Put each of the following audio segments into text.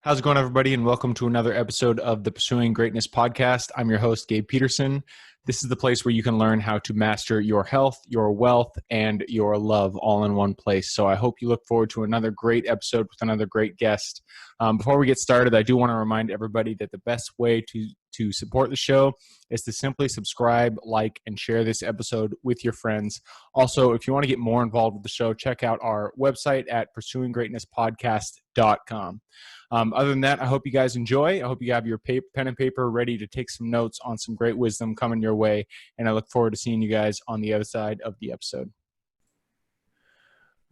How's it going, everybody? And welcome to another episode of the Pursuing Greatness podcast. I'm your host, Gabe Peterson. This is the place where you can learn how to master your health, your wealth, and your love all in one place. So I hope you look forward to another great episode with another great guest. Before we get started, I do want to remind everybody that the best way to support the show is to simply subscribe, like, and share this episode with your friends. Also, if you want to get more involved with the show, check out our website at pursuinggreatnesspodcast.com. Other than that, I hope you guys enjoy. I hope you have your pen and paper ready to take some notes on some great wisdom coming your way. And I look forward to seeing you guys on the other side of the episode.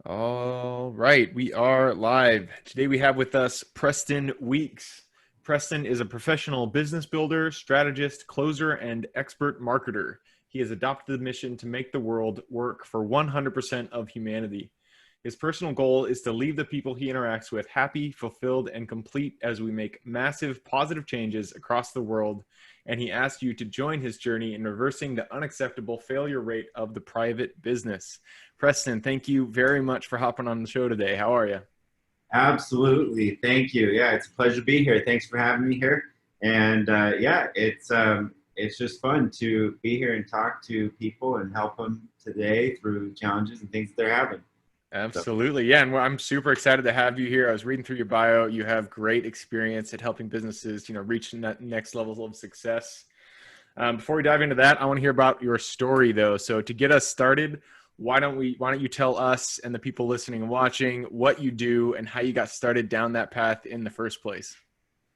All right, we are live. Today we have with us Preston Weekes. Preston is a professional business builder, strategist, closer, and expert marketer. He has adopted the mission to make the world work for 100% of humanity. His personal goal is to leave the people he interacts with happy, fulfilled, and complete as we make massive positive changes across the world. And he asks you to join his journey in reversing the unacceptable failure rate of the private business. Preston, thank you very much for hopping on the show today. How are you? Absolutely. Thank you. Yeah, it's a pleasure to be here. Thanks for having me here. And it's just fun to be here and talk to people and help them today through challenges and things that they're having. Absolutely. Yeah. And I'm super excited to have you here. I was reading through your bio. You have great experience at helping businesses, reach next levels of success. Before we dive into that, I want to hear about your story though. So to get us started, why don't you tell us and the people listening and watching what you do and how you got started down that path in the first place?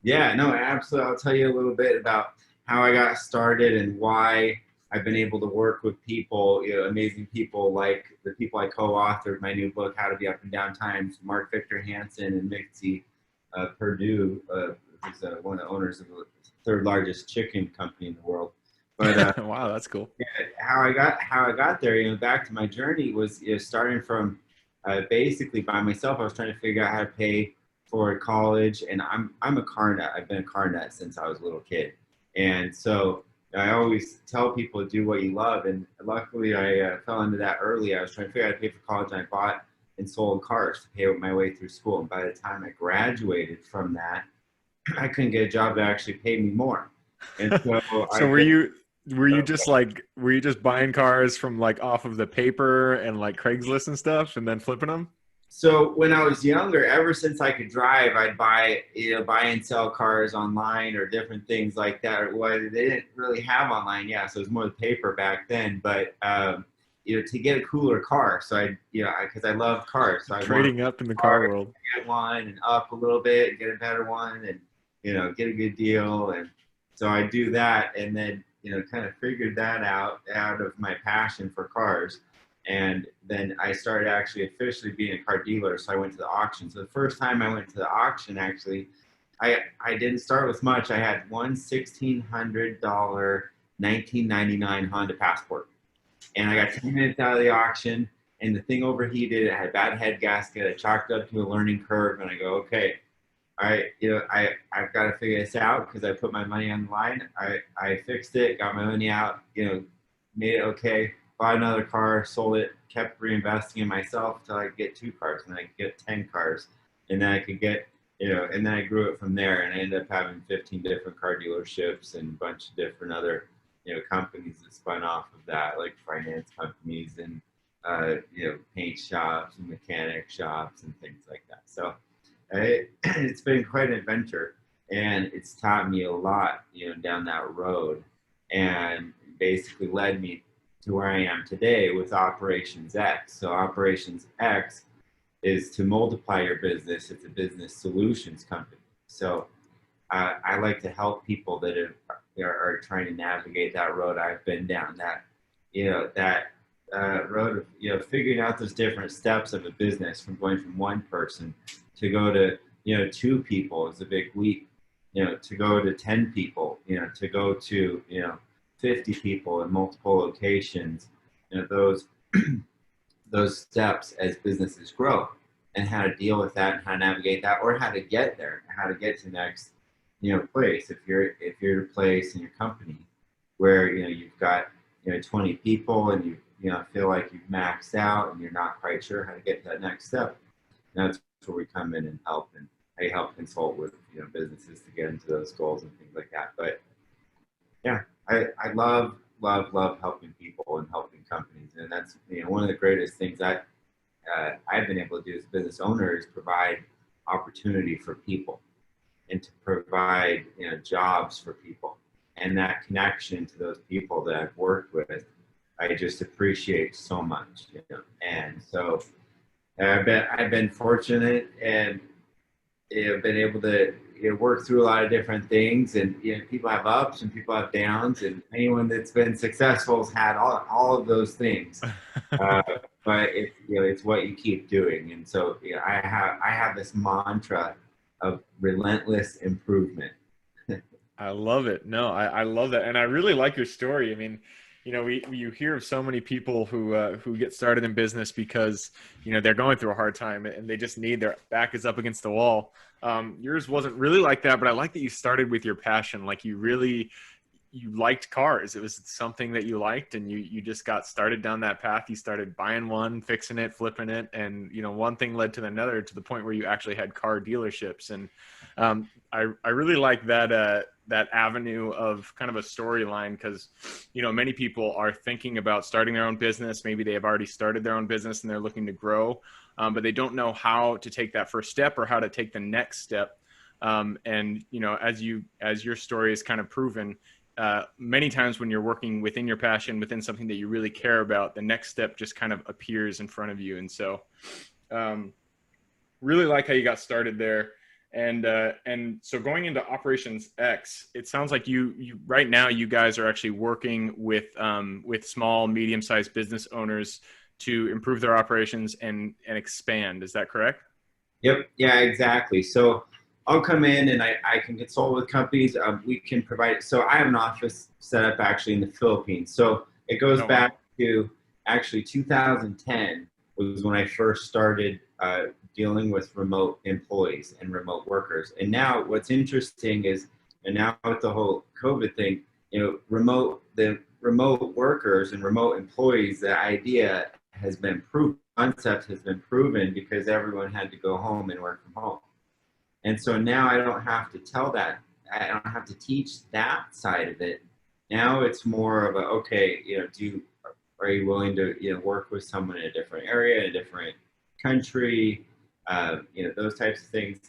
Yeah, no, absolutely. I'll tell you a little bit about how I got started and why I've been able to work with people, amazing people like the people I co-authored my new book, How to Be Up and Down Times, Mark Victor Hansen and Mixie Purdue, who's one of the owners of the third largest chicken company in the world. But wow, that's cool. Yeah, how I got there, back to my journey was starting from basically by myself. I was trying to figure out how to pay for college, and I'm a car nut. I've been a car nut since I was a little kid, and so I always tell people to do what you love. And luckily, I fell into that early. I was trying to figure out how to pay for college, and I bought and sold cars to pay my way through school. And by the time I graduated from that, I couldn't get a job that actually paid me more. And so, were you just buying cars from like off of the paper and like Craigslist and stuff and then flipping them? So when I was younger, ever since I could drive, I'd buy and sell cars online or different things like that. Well, they didn't really have online, so it was more the paper back then. But to get a cooler car, so because I love cars, so I trading up in the car world, get one and up a little bit, and get a better one, and get a good deal, and so I do that, and then kind of figured that out of my passion for cars. And then I started actually officially being a car dealer. So I went to the auction. So the first time I went to the auction, actually, I didn't start with much. I had one $1,600 1999 Honda Passport. And I got 10 minutes out of the auction, and the thing overheated. It had a bad head gasket. I chalked it up to a learning curve, and I go, okay, all right, I've got to figure this out because I put my money on the line. I fixed it, got my money out, made it okay. Bought another car, sold it, kept reinvesting in myself until I could get 2 cars, and I could get 10 cars, and then I could get, and then I grew it from there, and I ended up having 15 different car dealerships and a bunch of different other, companies that spun off of that, like finance companies and, paint shops and mechanic shops and things like that. So it's been quite an adventure, and it's taught me a lot, down that road, and basically led me to where I am today with Operations X. So Operations X is to multiply your business. It's a business solutions company. So I like to help people that are trying to navigate that road I've been down, that road of figuring out those different steps of a business, from going from one person to go to 2 people is a big leap. To go to 10 people, to go to 50 people in multiple locations, those steps as businesses grow, and how to deal with that and how to navigate that, or how to get there, how to get to the next place. If you're at a place in your company where you've got 20 people and you feel like you've maxed out and you're not quite sure how to get to that next step, that's where we come in and help. And I help consult with, businesses to get into those goals and things like that. But yeah, I love helping people and helping companies. And that's, one of the greatest things that I've been able to do as a business owner is provide opportunity for people and to provide, jobs for people. And that connection to those people that I've worked with, I just appreciate so much, And so I've been fortunate and been able to work through a lot of different things, and people have ups and people have downs, and anyone that's been successful has had all of those things. But it's what you keep doing, and so I have this mantra of relentless improvement. I love it. No, I love that. And I really like your story. I mean, you hear of so many people who get started in business because, they're going through a hard time and they just need, their back is up against the wall. Yours wasn't really like that, but I like that you started with your passion. Like you liked cars. It was something that you liked, and you just got started down that path. You started buying one, fixing it, flipping it. And, one thing led to another, to the point where you actually had car dealerships. And I really like that avenue of kind of a storyline, because, many people are thinking about starting their own business. Maybe they have already started their own business and they're looking to grow, but they don't know how to take that first step or how to take the next step. And, as your story is kind of proven, many times when you're working within your passion, within something that you really care about, the next step just kind of appears in front of you. And so really like how you got started there. And so going into Operations X, it sounds like you right now, you guys are actually working with small, medium-sized business owners to improve their operations and expand. Is that correct? Yep. Yeah, exactly. So I'll come in and I can consult with companies. We can provide. So I have an office set up actually in the Philippines. So it goes back to actually 2010 was when I first started dealing with remote employees and remote workers. And now what's interesting is, and now with the whole COVID thing, the remote workers and remote employees, the idea has been proven, concept has been proven, because everyone had to go home and work from home. And so now I don't have to tell that. I don't have to teach that side of it. Now it's more of a, okay, are you willing to, work with someone in a different area, in a different country, those types of things.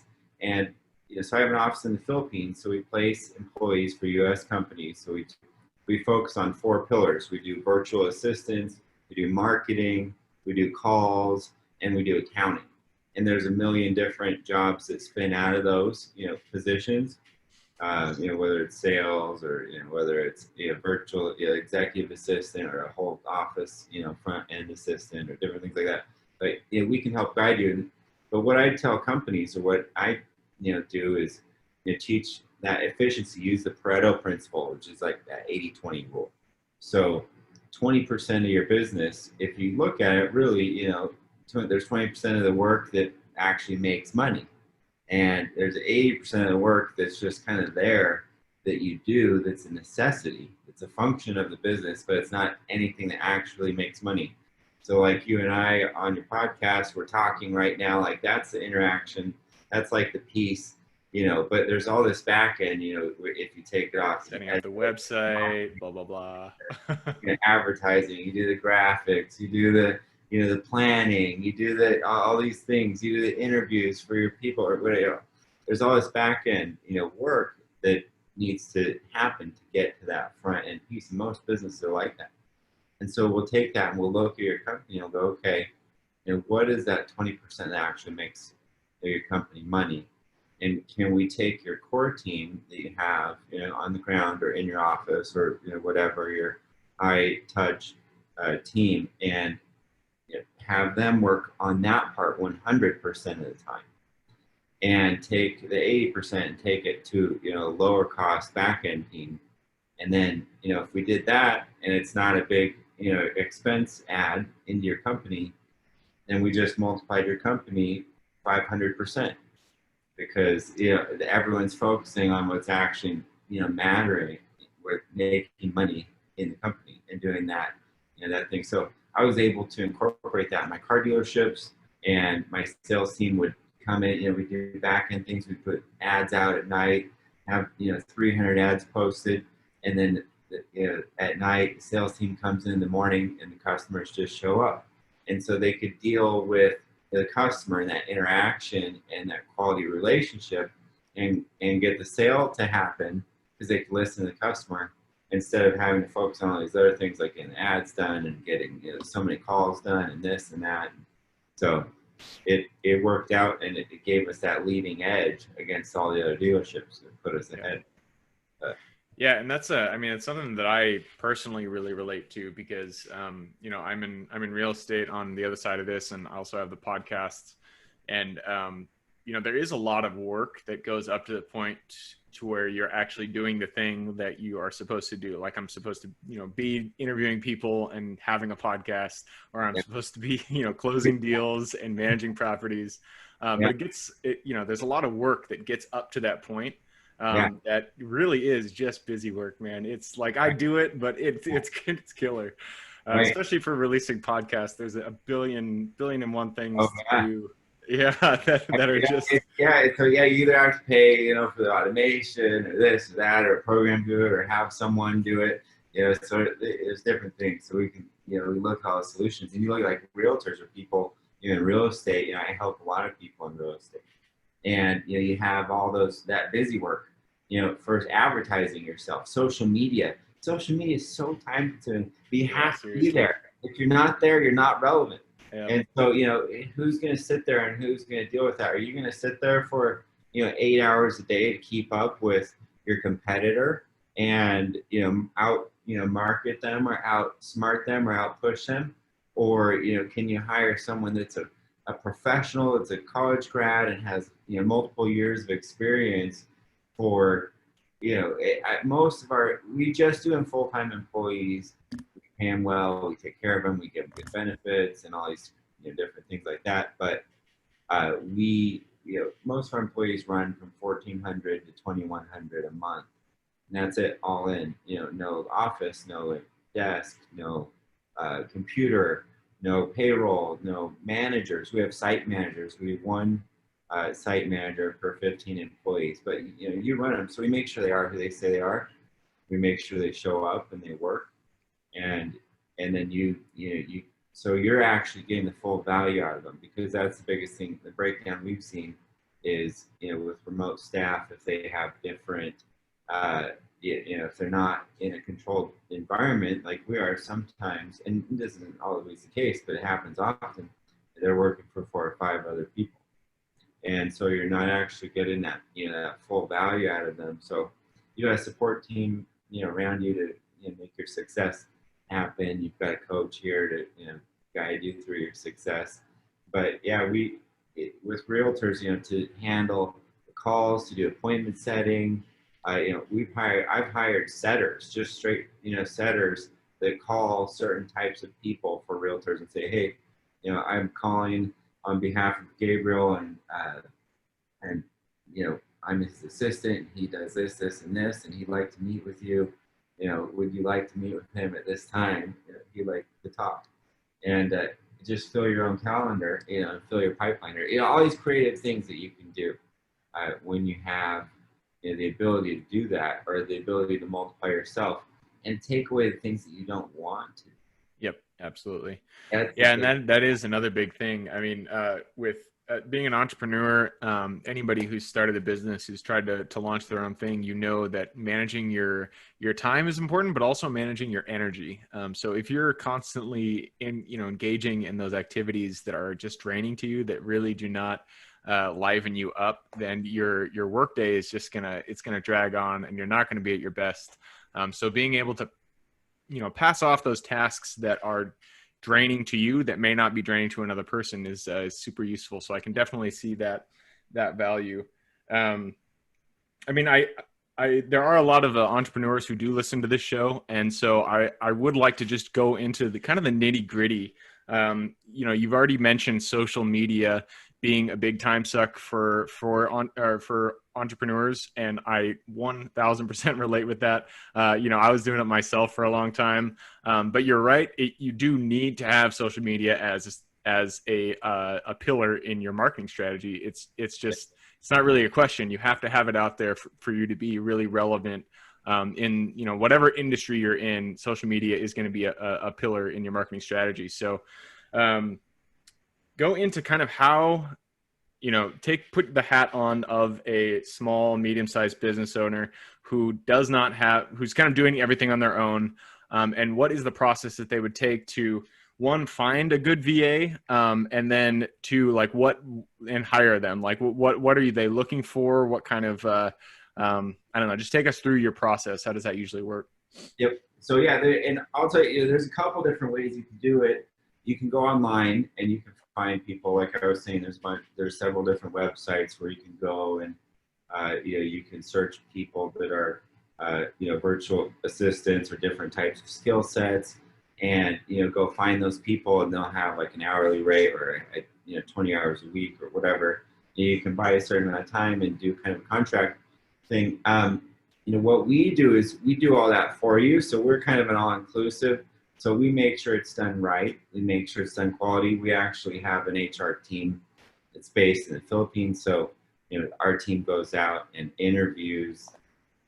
And, so I have an office in the Philippines. So we place employees for U.S. companies. So we focus on 4 pillars. We do virtual assistants, we do marketing, we do calls, and we do accounting. And there's a million different jobs that spin out of those, positions, whether it's sales or, whether it's virtual executive assistant or a whole office, front end assistant or different things like that. But we can help guide you. But what I tell companies, or what I do, is teach that efficiency. Use the Pareto principle, which is like that 80-20 rule. So 20% of your business, if you look at it, really, there's 20% of the work that actually makes money, and there's 80% of the work that's just kind of there that you do, that's a necessity. It's a function of the business, but it's not anything that actually makes money. So like you and I on your podcast, we're talking right now, like that's the interaction, that's like the piece, but there's all this back end, if you take it off. Setting up the website, blah, blah, blah. Advertising, you do the graphics, you do the the planning, you do all these things, you do the interviews for your people, or whatever. There's all this back end, work that needs to happen to get to that front end piece. And most businesses are like that. And so we'll take that and we'll look at your company and we'll go, okay, what is that 20% that actually makes your company money? And can we take your core team that you have, on the ground or in your office or whatever, your high touch team, and have them work on that part 100% of the time, and take the 80% and take it to lower cost back end team. And then if we did that and it's not a big expense add into your company, then we just multiplied your company 500%, because everyone's focusing on what's actually mattering, with making money in the company and doing that that thing. So I was able to incorporate that in my car dealerships, and my sales team would come in, we do back end things. We put ads out at night, have 300 ads posted, and then at night the sales team comes in the morning and the customers just show up, and so they could deal with the customer and that interaction and that quality relationship, and get the sale to happen because they can listen to the customer instead of having to focus on all these other things like getting ads done and getting so many calls done and this and that. So it worked out, and it gave us that leading edge against all the other dealerships that put us ahead. Yeah, and that's it's something that I personally really relate to because I'm in real estate on the other side of this, and I also have the podcasts, and there is a lot of work that goes up to the point to where you're actually doing the thing that you are supposed to do. Like I'm supposed to, be interviewing people and having a podcast, or I'm supposed to be, closing deals and managing properties. But there's a lot of work that gets up to that point. That really is just busy work, man. It's like I do it, but it's killer. Especially for releasing podcasts. There's a billion and one things to do. Yeah, that are just So you either have to pay for the automation or this or that, or program do it, or have someone do it. So there's different things. So we can we look at all the solutions, and you look at like realtors or people in real estate. I help a lot of people in real estate, and you have all that busy work. First advertising yourself, social media. Social media is so time consuming. You have to be there. If you're not there, you're not relevant. Yeah. And so, who's going to sit there and who's going to deal with that? Are you going to sit there for, 8 hours a day to keep up with your competitor and, market them or outsmart them or outpush them? Or, can you hire someone that's a professional, that's a college grad and has, multiple years of experience for, we just do full-time employees. We pay them well, we take care of them, we give them good benefits and all these different things like that. But most of our employees run from $1,400 to $2,100 a month, and that's it all in. No office, no desk, no computer, no payroll, no managers. We have site managers. We have one site manager per 15 employees, but you run them, so we make sure they are who they say they are. We make sure they show up and they work, and then so you're actually getting the full value out of them, because that's the biggest thing. The breakdown we've seen is with remote staff, if they have different if they're not in a controlled environment like we are sometimes, and this isn't always the case, but it happens often, they're working for 4 or 5 other people. And so you're not actually getting that, that full value out of them. So you got a support team, around you to make your success happen. You've got a coach here to, guide you through your success. But yeah, with realtors, to handle the calls, to do appointment setting, I've hired setters, just straight, setters that call certain types of people for realtors and say, hey, I'm calling on behalf of Gabriel, and I'm his assistant. He does this, this, and this, and he'd like to meet with you. Would you like to meet with him at this time? He'd like to talk, and just fill your own calendar. Fill your pipeline. All these creative things that you can do when you have the ability to do that, or the ability to multiply yourself and take away the things that you don't want to. Yep, absolutely. And that is another big thing. I mean, with being an entrepreneur, anybody who's started a business, who's tried to launch their own thing, that managing your time is important, but also managing your energy. So if you're constantly engaging in those activities that are just draining to you, that really do not liven you up, then your workday is just gonna drag on, and you're not going to be at your best. So being able to pass off those tasks that are draining to you that may not be draining to another person is super useful. So I can definitely see that value. There are a lot of entrepreneurs who do listen to this show, and so I would like to just go into the kind of the nitty gritty. You've already mentioned social media being a big time suck for entrepreneurs, and I 1000% relate with that. I was doing it myself for a long time, but you're right. You do need to have social media as as a pillar in your marketing strategy. It's not really a question. You have to have it out there for you to be really relevant in, you know, whatever industry you're in. Social media is going to be a pillar in your marketing strategy. So go into kind of how, you know, put the hat on of a small, medium-sized business owner who's kind of doing everything on their own. And what is the process that they would take to, one, find a good VA, and then two, like and hire them? Like what are they looking for? What kind of, I don't know, just take us through your process. How does that usually work? Yep. So yeah, and I'll tell you, there's a couple different ways you can do it. You can go online and you can find people. Like I was saying, there's several different websites where you can go and you can search people that are virtual assistants or different types of skill sets, and go find those people, and they'll have like an hourly rate or 20 hours a week or whatever. You can buy a certain amount of time and do kind of a contract thing. What we do is we do all that for you. So we're kind of an all-inclusive. So we make sure it's done right. We make sure it's done quality. We actually have an HR team that's based in the Philippines. So, our team goes out and interviews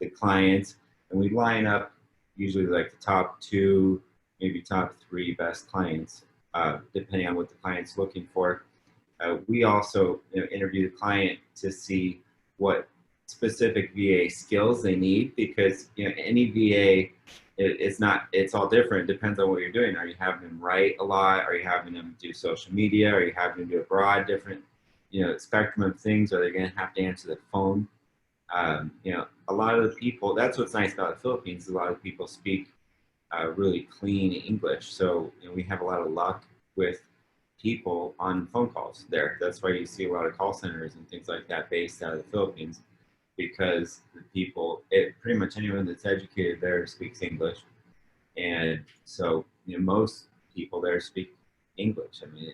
the clients, and we line up usually like the top 2, maybe top 3 best clients, depending on what the client's looking for. We also interview the client to see what specific VA skills they need, because any VA, it's all different. It depends on what you're doing. Are you having them write a lot? Are you having them do social media? Are you having them do a broad different spectrum of things? Are they going to have to answer the phone? A lot of the people, that's what's nice about the Philippines, a lot of people speak really clean English. So we have a lot of luck with people on phone calls there. That's why you see a lot of call centers and things like that based out of the Philippines, because the people, pretty much anyone that's educated there speaks English. And so most people there speak English. I mean,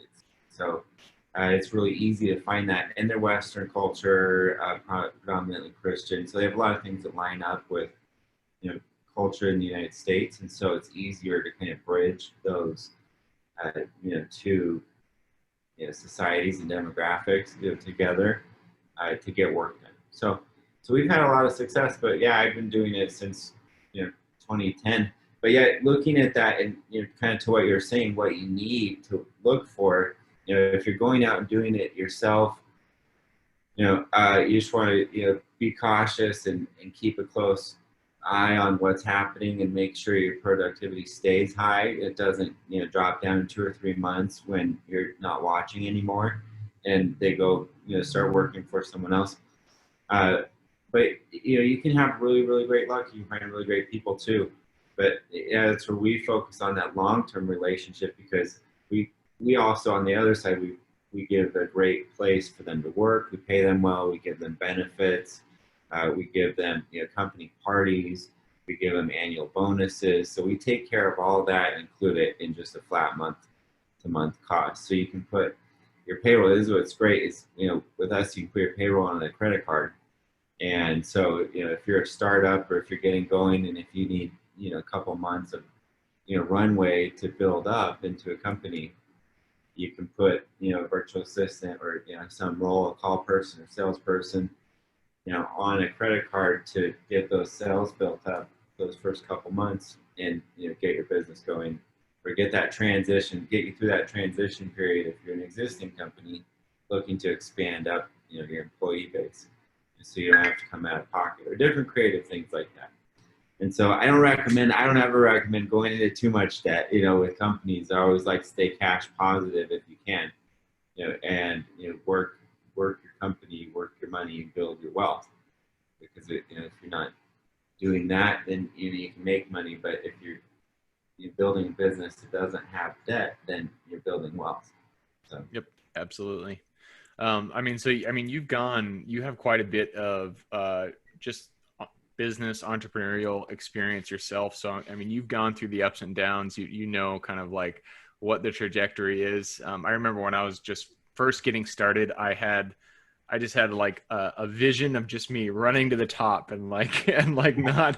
it's really easy to find that in their Western culture, predominantly Christian. So they have a lot of things that line up with culture in the United States, and so it's easier to kind of bridge those two societies and demographics together to get work done. So we've had a lot of success, but yeah, I've been doing it since 2010. But yeah, looking at that and kind of to what you're saying, what you need to look for, if you're going out and doing it yourself, you just want to be cautious and keep a close eye on what's happening and make sure your productivity stays high. It doesn't drop down in 2 or 3 months when you're not watching anymore and they go start working for someone else. But you can have really, really great luck. You can find really great people too. But yeah, that's where we focus on that long-term relationship, because we also, on the other side, we give a great place for them to work. We pay them well. We give them benefits. We give them company parties. We give them annual bonuses. So we take care of all that and include it in just a flat month-to-month cost. So you can put your payroll. This is what's great is with us, you can put your payroll on a credit card. And so if you're a startup or if you're getting going, and if you need a couple months of runway to build up into a company, you can put a virtual assistant or some role, a call person or salesperson on a credit card to get those sales built up those first couple months, and get your business going, or get you through that transition period if you're an existing company looking to expand up your employee base, so you don't have to come out of pocket, or different creative things like that. And so I don't ever recommend going into too much debt with companies. I always like to stay cash positive if you can, and work your company, work your money, and build your wealth. Because if you're not doing that, then you can make money. But if you're building a business that doesn't have debt, then you're building wealth. So. Yep, absolutely. You have quite a bit of just business entrepreneurial experience yourself. So, you've gone through the ups and downs. You know kind of like what the trajectory is. I remember when I was just first getting started, I I just had like a vision of just me running to the top and like, and like not,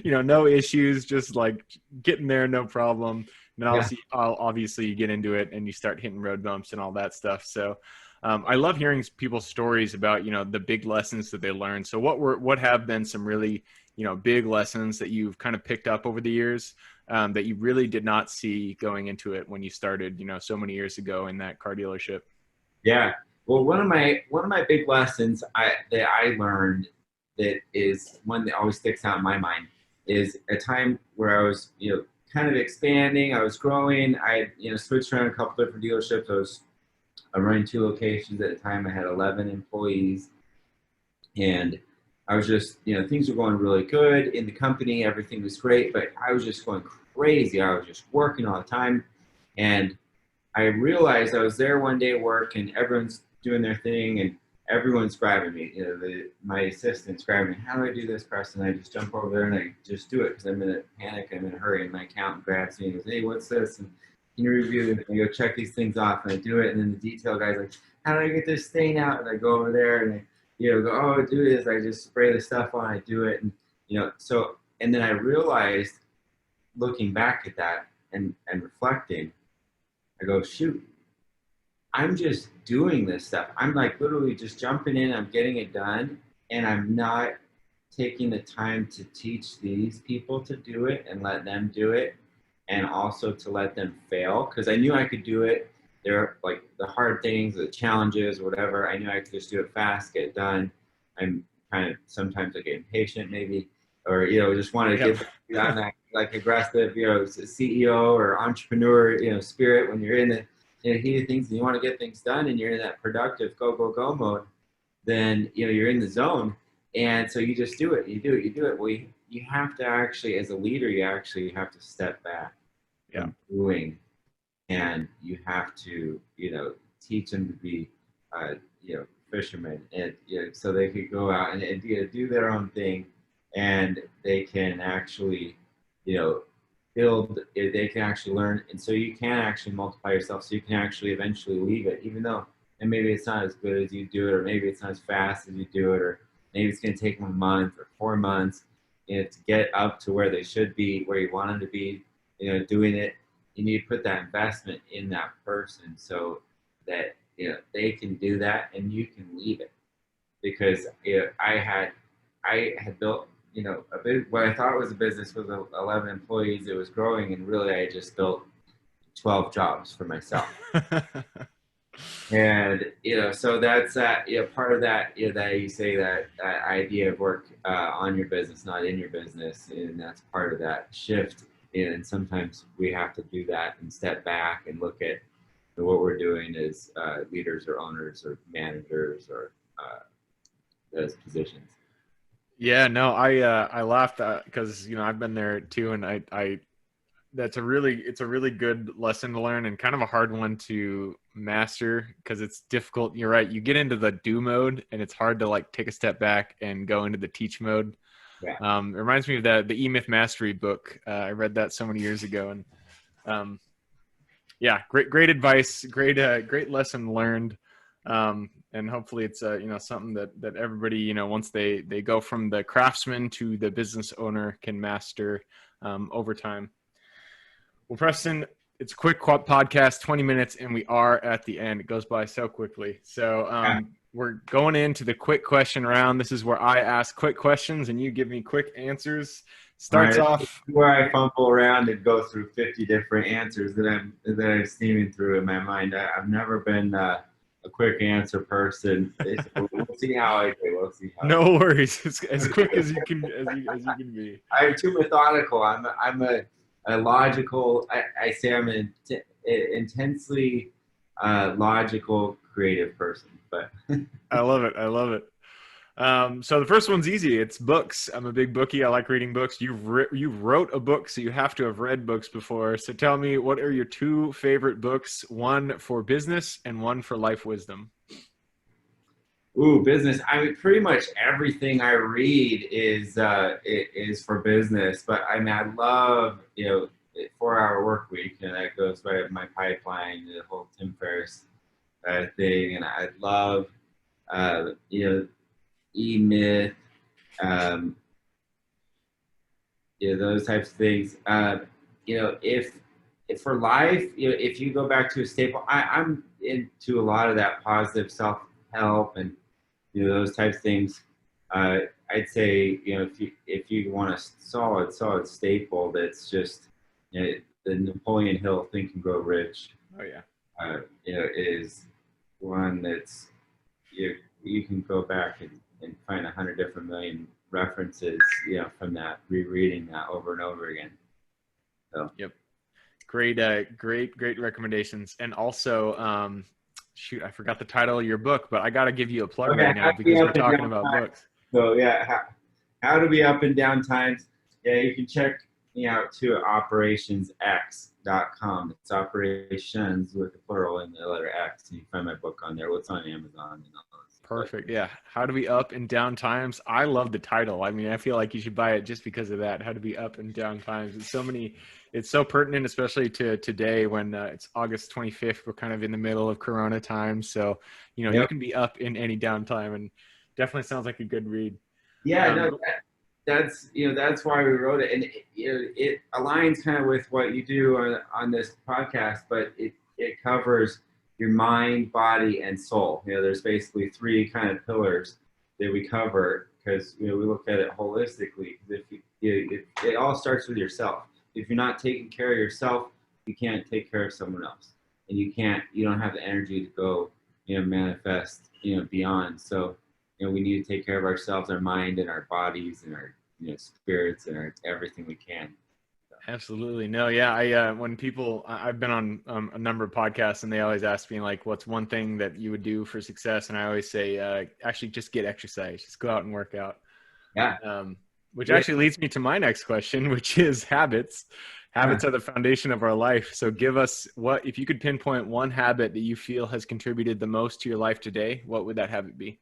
no issues, just like getting there, no problem. And Yeah. obviously you get into it and you start hitting road bumps and all that stuff. So I love hearing people's stories about, the big lessons that they learned. So what have been some really, big lessons that you've kind of picked up over the years that you really did not see going into it when you started, so many years ago in that car dealership? Yeah. Well, one of my big lessons that I learned, that is one that always sticks out in my mind, is a time where I was, kind of expanding. I was growing. I, switched around a couple different dealerships. I running 2 locations at the time. I had 11 employees, and I was just, things were going really good in the company. Everything was great, but I was just going crazy. I was just working all the time, and I realized I was there one day at work, and everyone's doing their thing, and everyone's grabbing me. My assistant's grabbing me. How do I do this, Preston? I just jump over there and I just do it because I'm in a panic. I'm in a hurry. And my accountant grabs me and goes, "Hey, what's this?" And can you review it? And I go check these things off, and I do it. And then the detail guy's like, "How do I get this stain out?" And I go over there and I, go, "Oh, do this." I just spray the stuff on. I do it, and so. And then I realized, looking back at that and reflecting, I go, shoot, I'm just doing this stuff. I'm like literally just jumping in, I'm getting it done, and I'm not taking the time to teach these people to do it and let them do it, and also to let them fail, because I knew I could do it. They're like the hard things, the challenges, whatever. I knew I could just do it fast, get it done. I'm kind of, sometimes I get impatient maybe, or just want to get on that like aggressive, CEO or entrepreneur, spirit when you're in the heat of things and you want to get things done and you're in that productive go mode. Then you're in the zone, and so you just do it. You do it. Well, you have to actually, as a leader, you actually have to step back from doing, and you have to teach them to be fishermen, and so they could go out and do their own thing, and they can actually build, they can actually learn, and so you can actually multiply yourself, so you can actually eventually leave it, even though, and maybe it's not as good as you do it, or maybe it's not as fast as you do it, or maybe it's going to take 1 month or 4 months to get up to where they should be, where you want them to be, doing it. You need to put that investment in that person so that they can do that and you can leave it. Because I had built what I thought was a business with 11 employees. It was growing, and really I just built 12 jobs for myself. And so that's that. Part of that, that you say that idea of work on your business, not in your business, and that's part of that shift. And sometimes we have to do that and step back and look at what we're doing as leaders or owners or managers or those positions. Yeah, no, I laughed because I've been there too, and I it's a really good lesson to learn and kind of a hard one to master because it's difficult. You're right. You get into the do mode and it's hard to like take a step back and go into the teach mode. Yeah. It reminds me of the EMyth Mastery book. I read that so many years ago, and yeah, great advice, great lesson learned. And hopefully it's something that everybody once they go from the craftsman to the business owner can master over time. Well, Preston, it's a quick podcast, 20 minutes, and we are at the end. It goes by so quickly. So we're going into the quick question round. This is where I ask quick questions and you give me quick answers. Starts off where I fumble around and go through 50 different answers that I'm steaming through in my mind. I've never been a quick answer person. We'll see how I do. We'll see how. No worries. It's as quick as you can can be. I'm too methodical. I'm a logical. I say I'm an intensely logical, creative person. But I love it. So the first one's easy. It's books. I'm a big bookie. I like reading books. You wrote a book, so you have to have read books before. So tell me, what are your 2 favorite books? One for business and one for life wisdom. Ooh, business. I mean, pretty much everything I read is for business. But I mean, I love 4-hour work week, and that goes right up my pipeline. The whole Tim Ferriss thing, and I love EMyth, um, those types of things. If for life, if you go back to a staple, I'm into a lot of that positive self-help and those types of things. I'd say if you want a solid staple that's just the Napoleon Hill Think and Grow Rich. Oh yeah. Is one that's you can go back and find 100 different million references, from that, rereading that over and over again. So. Yep. Great recommendations. And also, shoot, I forgot the title of your book, but I got to give you a plug right now because we're talking about books. So yeah, how to be up and down times. Yeah, you can check me out too at operationsx.com. It's operations with the plural and the letter X. And you can find my book on there. It's on Amazon and all those. Perfect. Yeah. How to be up and down times. I love the title. I mean, I feel like you should buy it just because of that. How to be up and down times. It's so pertinent, especially to today when it's August 25th. We're kind of in the middle of Corona time. So, you can be up in any downtime, and definitely sounds like a good read. Yeah, that's why we wrote it. And it aligns kind of with what you do on this podcast, but it covers your mind, body, and soul. There's basically three kind of pillars that we cover because we look at it holistically. It all starts with yourself. If you're not taking care of yourself, you can't take care of someone else, and you don't have the energy to go manifest beyond. So we need to take care of ourselves, our mind, and our bodies, and our spirits, and everything we can. Absolutely. No, yeah. When I've been on a number of podcasts, and they always ask me like, what's one thing that you would do for success? And I always say, actually just get exercise, just go out and work out. Yeah. Which actually leads me to my next question, which is habits. Habits are the foundation of our life. So give us if you could pinpoint one habit that you feel has contributed the most to your life today, what would that habit be?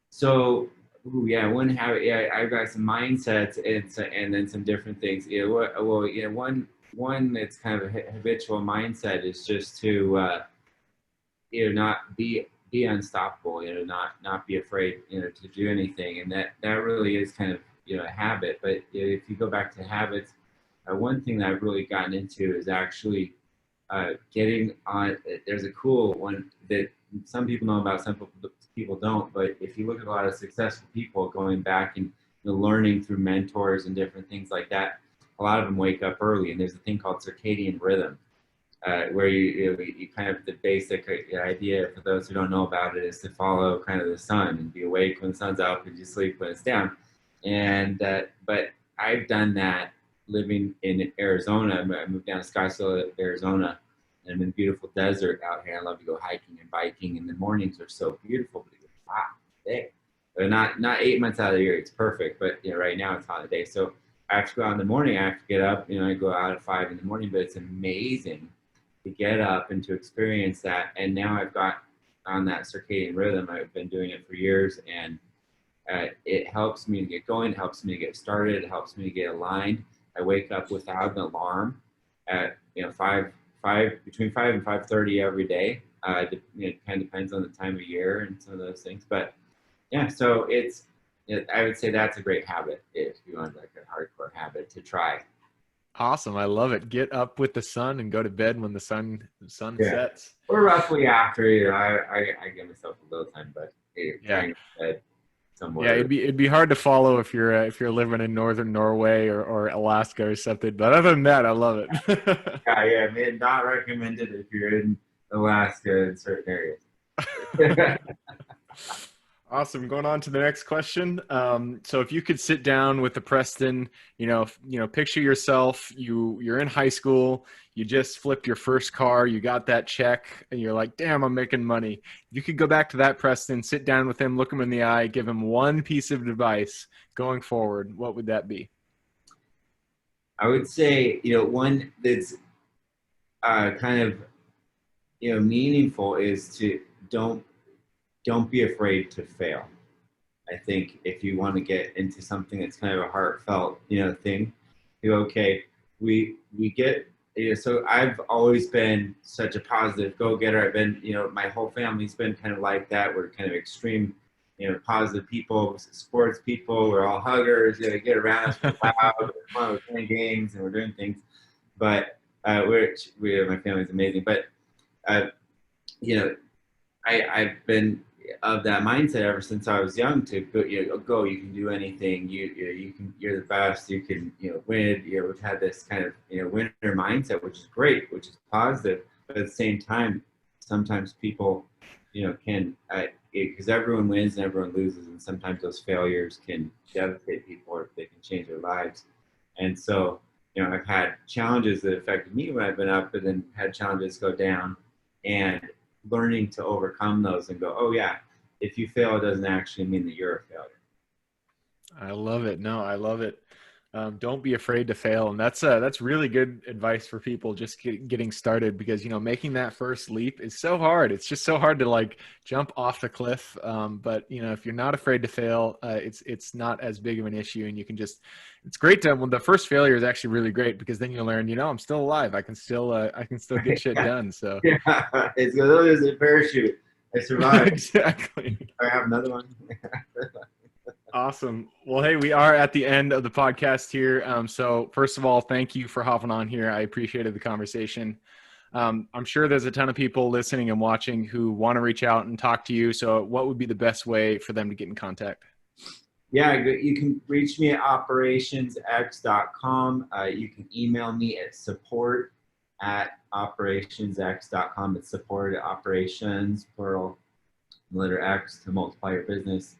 So, one habit. Yeah, I've got some mindsets and then some different things. One that's kind of a habitual mindset is just to not be unstoppable. Not be afraid to do anything, and that really is kind of a habit. But if you go back to habits, one thing that I've really gotten into is actually getting on. There's a cool one that some people know about, some people don't. But if you look at a lot of successful people going back and learning through mentors and different things like that, a lot of them wake up early. And there's a thing called circadian rhythm, where you kind of, the basic idea for those who don't know about it is to follow kind of the sun and be awake when the sun's up and you sleep when it's down. And but I've done that living in Arizona. I moved down to Scottsdale, Arizona, and I'm in a beautiful desert out here. I love to go hiking and biking, and the mornings are so beautiful, but it gets hot today. But not 8 months out of the year, it's perfect. But right now it's hot today, so I have to go out in the morning. I have to get up. I go out at 5 in the morning, but it's amazing to get up and to experience that. And now I've got on that circadian rhythm. I've been doing it for years, and it helps me to get going, helps me to get started, it helps me to get aligned. I wake up without an alarm at between 5 and 5:30 every day. It kind of depends on the time of year and some of those things, but yeah. So I would say that's a great habit if you want like a hardcore habit to try. Awesome. I love it. Get up with the sun and go to bed when the sun sets. Or roughly after. I give myself a little time, but trying to bed somewhere. Yeah, it'd be hard to follow if you're living in northern Norway or Alaska or something. But other than that, I love it. Yeah, man, not recommended if you're in Alaska in certain areas. Awesome. Going on to the next question. So if you could sit down with the Preston, picture yourself, you're in high school, you just flipped your first car, you got that check, and you're like, damn, I'm making money. You could go back to that Preston, sit down with him, look him in the eye, give him one piece of advice going forward. What would that be? I would say, one that's kind of, meaningful is to don't be afraid to fail. I think if you want to get into something that's kind of a heartfelt, thing, okay, we get so I've always been such a positive go-getter. I've been, my whole family's been kind of like that. We're kind of extreme, positive people, sports people. We're all huggers. Get around us, we're loud, we're fun, we're playing games, and we're doing things. But my family's amazing. But I've been of that mindset ever since I was young to go, you can do anything. You're the best. You can, win. We've had this kind of, winner mindset, which is great, which is positive. But at the same time, sometimes people, can, because everyone wins and everyone loses. And sometimes those failures can devastate people or they can change their lives. And so, I've had challenges that affected me when I've been up, and then had challenges go down, and learning to overcome those and go, oh yeah, if you fail, it doesn't actually mean that you're a failure. I love it. No, I love it. Don't be afraid to fail. And that's really good advice for people just getting started, because, making that first leap is so hard. It's just so hard to like jump off the cliff. But if you're not afraid to fail, it's not as big of an issue, and you can just, it's great to, when the first failure is actually really great, because then you learn, I'm still alive. I can still get shit done. So yeah, it's as a parachute. I survived. Exactly. I have another one. Awesome. Well, hey, we are at the end of the podcast here. So first of all, thank you for hopping on here. I appreciated the conversation. I'm sure there's a ton of people listening and watching who want to reach out and talk to you. So what would be the best way for them to get in contact? Yeah, you can reach me at operationsx.com. You can email me at support@operationsx.com. It's support at operations, plural, letter X to multiply your business,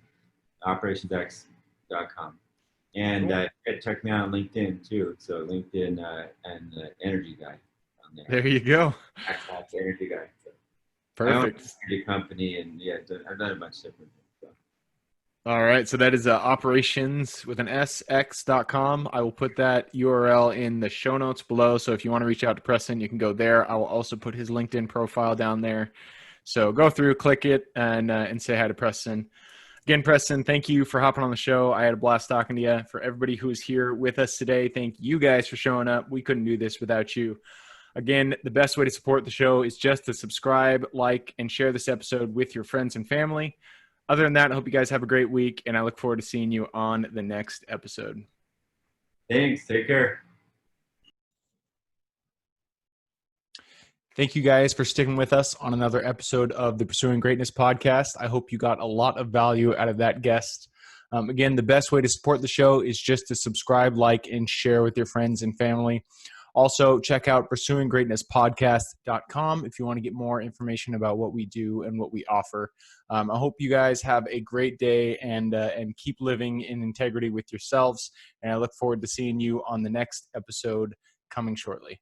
operationsx.com. And Cool. Check me out on LinkedIn too. So LinkedIn and Energy Guy on there. There you go. That's Energy Guy. So Perfect. I own an energy company, and I've done a bunch of different things. So. All right. So that is operations with an SX.com. I will put that URL in the show notes below. So if you want to reach out to Preston, you can go there. I will also put his LinkedIn profile down there. So go through, click it, and say hi to Preston. Again, Preston, thank you for hopping on the show. I had a blast talking to you. For everybody who is here with us today, thank you guys for showing up. We couldn't do this without you. Again, the best way to support the show is just to subscribe, like, and share this episode with your friends and family. Other than that, I hope you guys have a great week, and I look forward to seeing you on the next episode. Thanks. Take care. Thank you guys for sticking with us on another episode of the Pursuing Greatness podcast. I hope you got a lot of value out of that guest. Again, the best way to support the show is just to subscribe, like, and share with your friends and family. Also, check out pursuinggreatnesspodcast.com if you want to get more information about what we do and what we offer. I hope you guys have a great day and keep living in integrity with yourselves. And I look forward to seeing you on the next episode coming shortly.